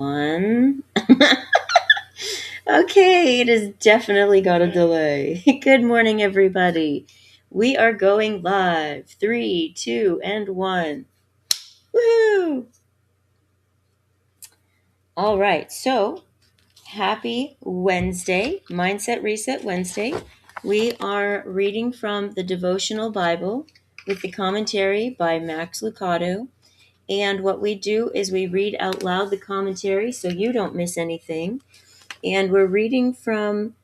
One. Okay, it has definitely got a delay. Good morning, everybody. We are going live. 3, 2, and 1. Woohoo! All right, so happy Wednesday, Mindset Reset Wednesday. We are reading from the Devotional Bible with the commentary by Max Lucado. And what we do is we read out loud the commentary so you don't miss anything. And we're reading from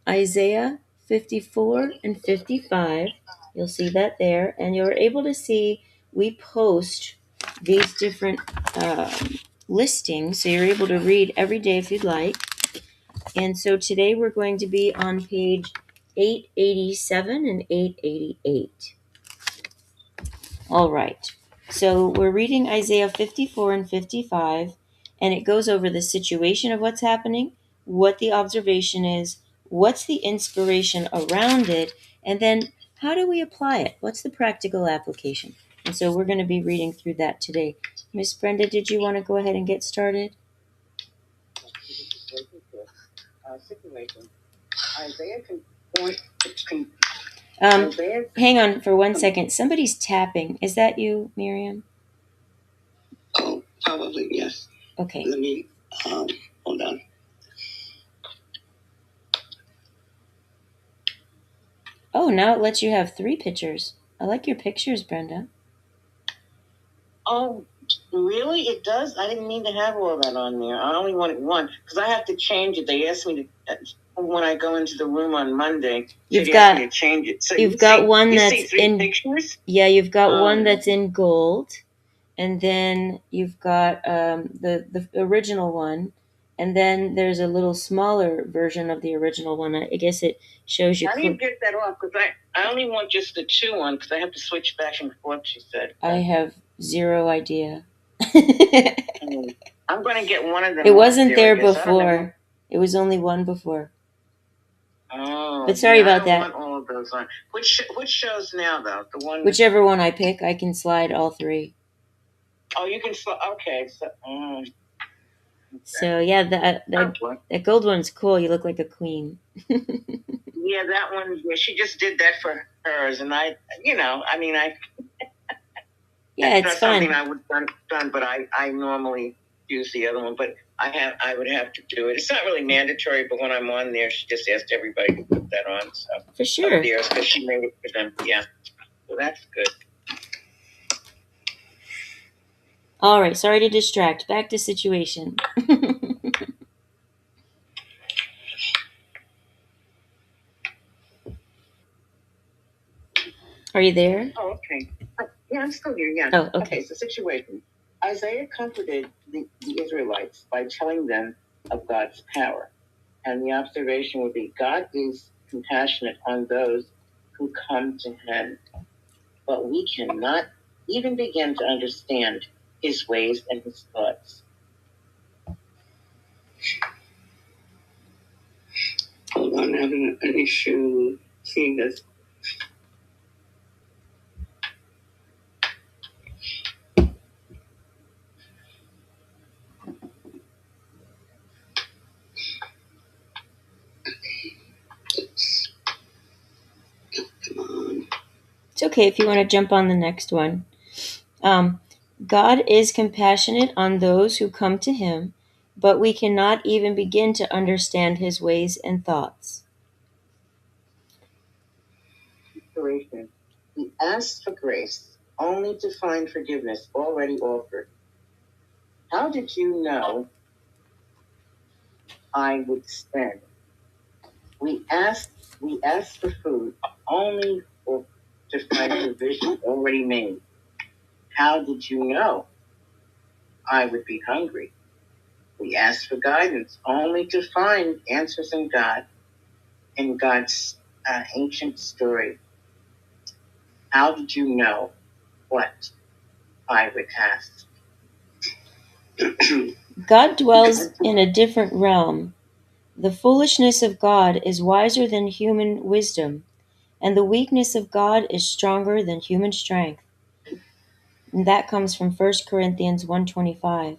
Isaiah 54 and 55. You'll see that there. And you're able to see we post these different listings. So you're able to read every day if you'd like. And so today we're going to be on page 887 and 888. All right. So we're reading Isaiah 54 and 55, and it goes over the situation of what's happening, what the observation is, what's the inspiration around it, and then how do we apply it? What's the practical application? And so we're going to be reading through that today. Miss Brenda, did you want to go ahead and get started? Situation. Isaiah can point. Hang on for 1 second. Somebody's tapping. Is that you, Miriam? Oh, probably, yes. Okay. Let me, hold on. Oh, now it lets you have 3 pictures. I like your pictures, Brenda. Oh, really? It does? I didn't mean to have all that on there. I only wanted one because I have to change it. They asked me to, when I go into the room on Monday, You've they got asked me to change it. So you've got one you that's see 3 in pictures? Yeah, you've got one that's in gold, and then you've got the original one, and then there's a little smaller version of the original one. I guess it shows you. I didn't get that off because I only want just the 2 on because I have to switch back and forth, she said. I have zero idea. I'm going to get one of them. It wasn't there before. It was only one before. Oh, but sorry about that. I don't want all of those on. Which shows now, though? The one. Whichever one I pick, I can slide all 3. Oh, you can slide. Okay. So yeah, that gold one's cool. You look like a queen. Yeah, that one. Yeah, she just did that for hers, and I. Yeah, it's fun. Something I would done, but I normally use the other one. But I would have to do it. It's not really mandatory, but when I'm on there, she just asked everybody to put that on. So for sure, because she made it for them. Yeah, so that's good. All right, sorry to distract. Back to situation. Are you there? Oh, okay. Yeah, I'm still here, yeah. Oh, okay. Okay, so situation. Isaiah comforted the Israelites by telling them of God's power. And the observation would be, God is compassionate on those who come to him. But we cannot even begin to understand his ways and his thoughts. Hold on, I'm having an issue seeing this. It's okay if you want to jump on the next one. God is compassionate on those who come to him, but we cannot even begin to understand his ways and thoughts. He asked for grace only to find forgiveness already offered. How did you know I would sin? We asked for food only to find provision already made. How did you know I would be hungry? We asked for guidance only to find answers in God's ancient story. How did you know what I would ask? God dwells in a different realm. The foolishness of God is wiser than human wisdom, and the weakness of God is stronger than human strength. And that comes from 1 Corinthians 1:25.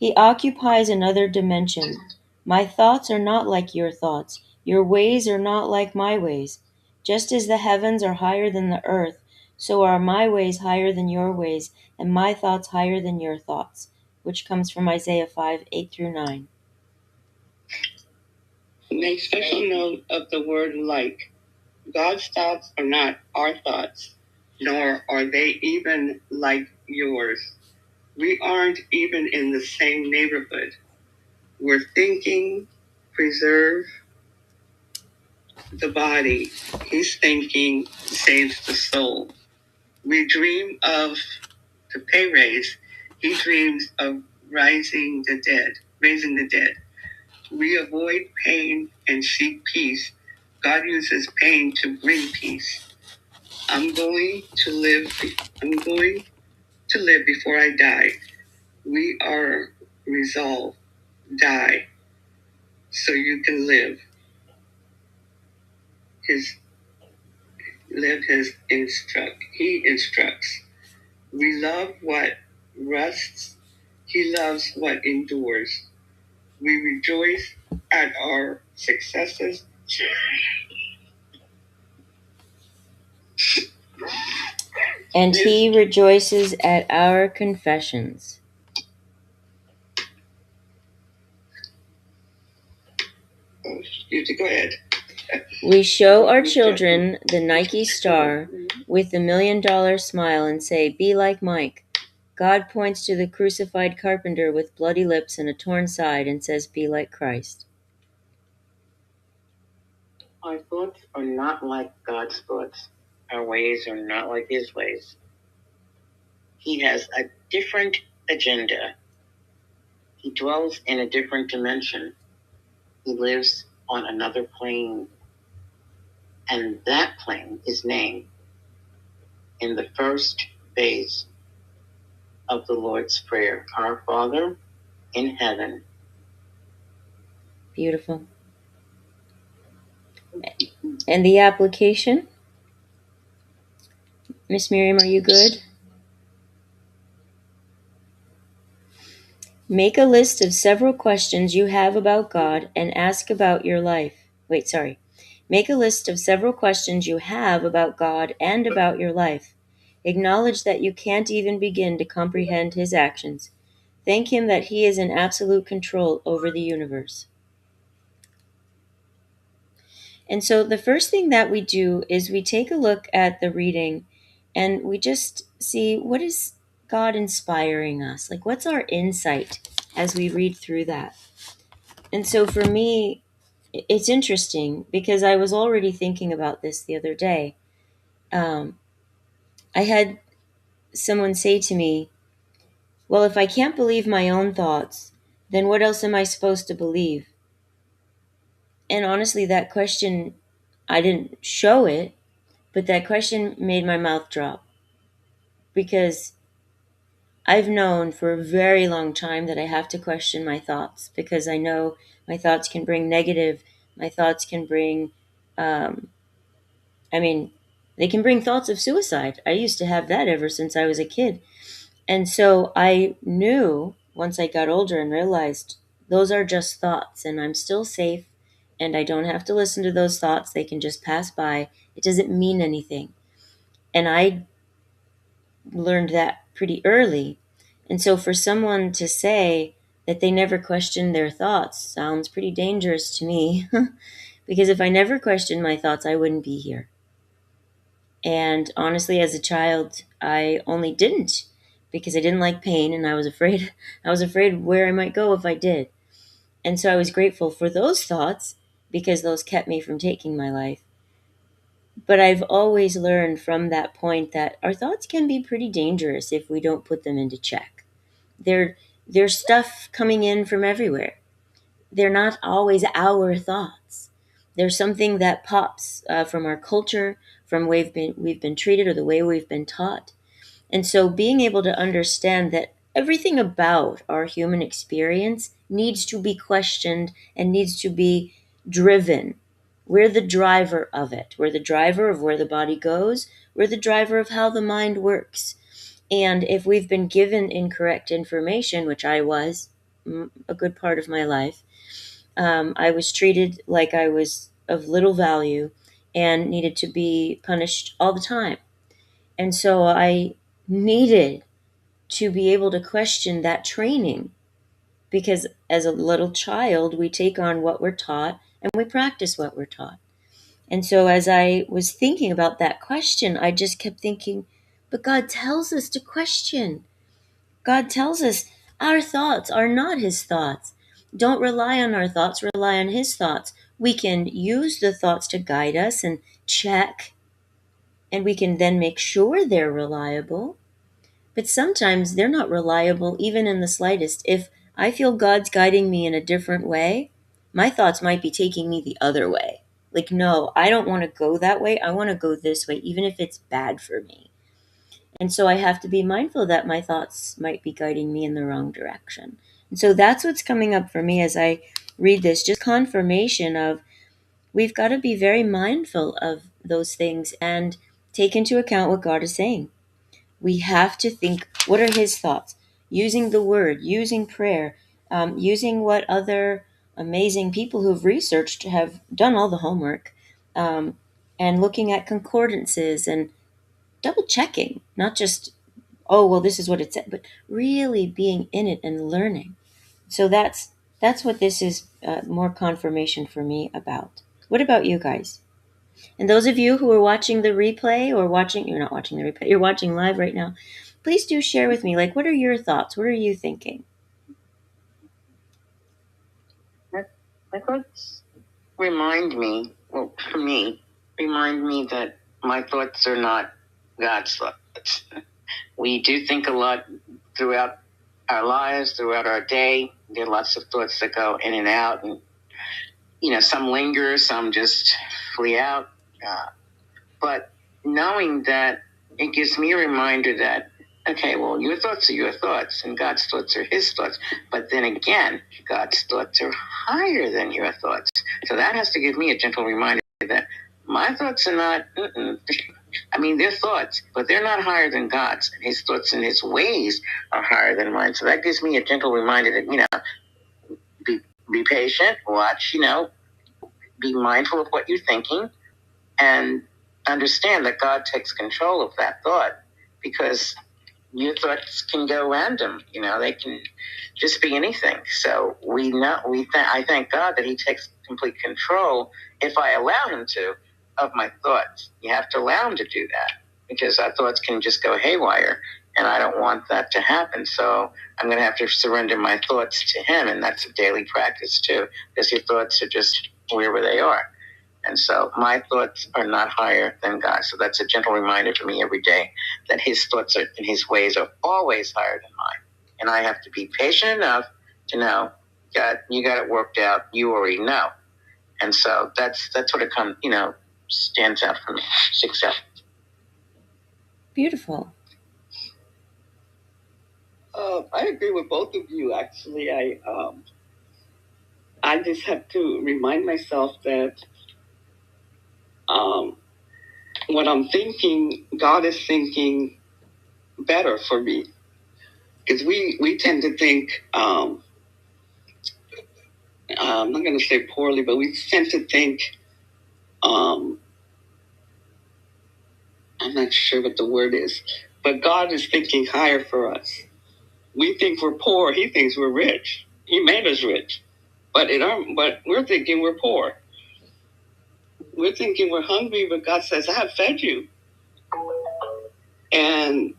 He occupies another dimension. My thoughts are not like your thoughts. Your ways are not like my ways. Just as the heavens are higher than the earth, so are my ways higher than your ways, and my thoughts higher than your thoughts. Which comes from Isaiah 5:8 through 9. Make special note of the word like. God's thoughts are not our thoughts, nor are they even like yours. We aren't even in the same neighborhood. We're thinking, preserve the body. He's thinking, saves the soul. We dream of the pay raise. He dreams of raising the dead. We avoid pain and seek peace. God uses pain to bring peace. I'm going to live before I die. We are resolved. Die so you can live. He instructs. We love what rusts. He loves what endures. We rejoice at our successes. And he rejoices at our confessions. Go ahead. We show our children the Nike star with the $1 million smile and say, "Be like Mike." God points to the crucified carpenter with bloody lips and a torn side and says, "Be like Christ." Our thoughts are not like God's thoughts. Our ways are not like his ways. He has a different agenda. He dwells in a different dimension. He lives on another plane. And that plane is named in the first phase of the Lord's Prayer, Our Father in heaven. Beautiful. And the application? Miss Miriam, are you good? Make a list of several questions you have about God and ask about your life. Make a list of several questions you have about God and about your life. Acknowledge that you can't even begin to comprehend his actions. Thank him that he is in absolute control over the universe. And so the first thing that we do is we take a look at the reading and we just see, what is God inspiring us? Like, what's our insight as we read through that? And so for me, it's interesting because I was already thinking about this the other day. I had someone say to me, "Well, if I can't believe my own thoughts, then what else am I supposed to believe?" And honestly, that question, I didn't show it, but that question made my mouth drop because I've known for a very long time that I have to question my thoughts because I know my thoughts can bring negative, my thoughts can bring, um, I mean, they can bring thoughts of suicide. I used to have that ever since I was a kid. And so I knew once I got older and realized those are just thoughts and I'm still safe and I don't have to listen to those thoughts. They can just pass by. It doesn't mean anything. And I learned that pretty early. And so for someone to say that they never questioned their thoughts sounds pretty dangerous to me because if I never questioned my thoughts, I wouldn't be here. And honestly, as a child, I only didn't because I didn't like pain and I was afraid where I might go if I did. And so I was grateful for those thoughts because those kept me from taking my life. But I've always learned from that point that our thoughts can be pretty dangerous if we don't put them into check. There's stuff coming in from everywhere. They're not always our thoughts. There's something that pops from our culture, from we've been treated or the way we've been taught. And so being able to understand that everything about our human experience needs to be questioned and needs to be driven. We're the driver of it. We're the driver of where the body goes. We're the driver of how the mind works. And if we've been given incorrect information, which I was, a good part of my life. I was treated like I was of little value and needed to be punished all the time. And so I needed to be able to question that training, because as a little child, we take on what we're taught and we practice what we're taught. And so as I was thinking about that question, I just kept thinking, but God tells us to question. God tells us our thoughts are not his thoughts. Don't rely on our thoughts, rely on his thoughts. We can use the thoughts to guide us and check, and we can then make sure they're reliable. But sometimes they're not reliable even in the slightest. If I feel God's guiding me in a different way, my thoughts might be taking me the other way. Like, no, I don't want to go that way. I want to go this way, even if it's bad for me. And so I have to be mindful that my thoughts might be guiding me in the wrong direction. And so that's what's coming up for me as I read this, just confirmation of we've got to be very mindful of those things and take into account what God is saying. We have to think, what are his thoughts? Using the word, using prayer, using what other amazing people who've researched have done all the homework, um, and looking at concordances and double checking, not just, oh, well, this is what it said, but really being in it and learning. So that's what this is, more confirmation for me about. What about you guys? And those of you who are watching the replay or watching, you're not watching the replay, you're watching live right now, please do share with me, like, what are your thoughts? What are you thinking? My thoughts remind me, well, for me, remind me that my thoughts are not God's thoughts. We do think a lot throughout our lives, throughout our day. There are lots of thoughts that go in and out, and some linger, some just flee out. But knowing that, it gives me a reminder that, okay, well, your thoughts are your thoughts, and God's thoughts are his thoughts. But then again, God's thoughts are higher than your thoughts. So that has to give me a gentle reminder that my thoughts are not, they're thoughts, but they're not higher than God's. His thoughts and his ways are higher than mine. So that gives me a gentle reminder that, be patient, watch, be mindful of what you're thinking, and understand that God takes control of that thought, because your thoughts can go random. They can just be anything. So I thank God that he takes complete control, if I allow him to, of my thoughts. You have to allow him to do that, because our thoughts can just go haywire, and I don't want that to happen. So I'm going to have to surrender my thoughts to him, and that's a daily practice too, because your thoughts are just wherever they are. And so my thoughts are not higher than God. So that's a gentle reminder for me every day that his thoughts and his ways are always higher than mine. And I have to be patient enough to know, God, you got it worked out. You already know. And so that's what it stands out for me, sticks out. Beautiful. I agree with both of you. Actually, I just have to remind myself that what I'm thinking, God is thinking better for me. Because we tend to think, I'm not going to say poorly, but we tend to think, I'm not sure what the word is, but God is thinking higher for us. We think we're poor. He thinks we're rich. He made us rich. But we're thinking we're poor. We're thinking we're hungry, but God says, I have fed you. And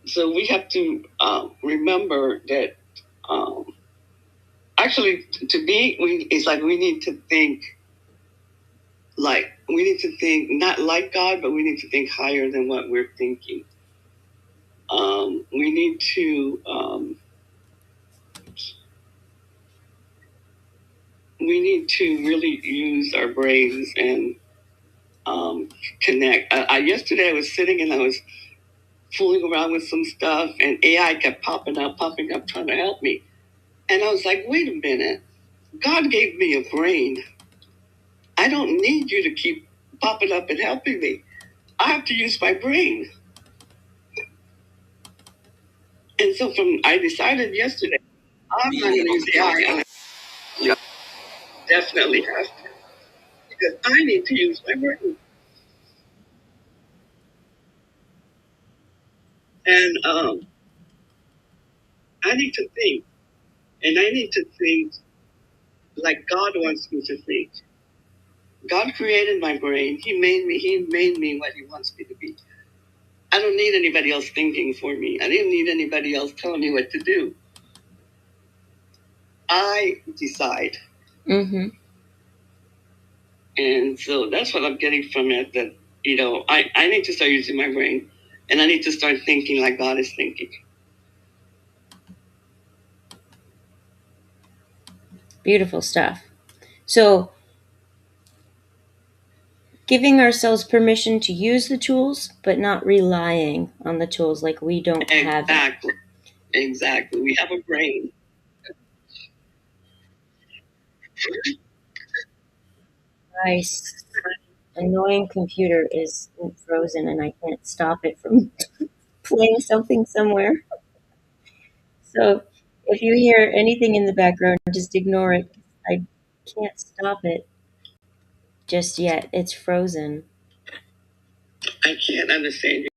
so we have to remember that actually, to me, it's like we need to think not like God, but we need to think higher than what we're thinking. We need to really use our brains and connect. Yesterday I was sitting and I was fooling around with some stuff, and AI kept popping up, trying to help me. And I was like, wait a minute. God gave me a brain. I don't need you to keep popping up and helping me. I have to use my brain. And so I decided yesterday, I'm not going to use AI. Yeah, definitely have to. Because I need to use my brain. And I need to think. And I need to think like God wants me to think. God created my brain. He made me what he wants me to be. I don't need anybody else thinking for me. I didn't need anybody else telling me what to do. I decide. Mm-hmm. And so that's what I'm getting from it, that, I need to start using my brain, and I need to start thinking like God is thinking. Beautiful stuff. So, giving ourselves permission to use the tools, but not relying on the tools like we don't have it. Exactly. We have a brain. My annoying computer is frozen and I can't stop it from playing something somewhere. So if you hear anything in the background, just ignore it. I can't stop it just yet. It's frozen. I can't understand you.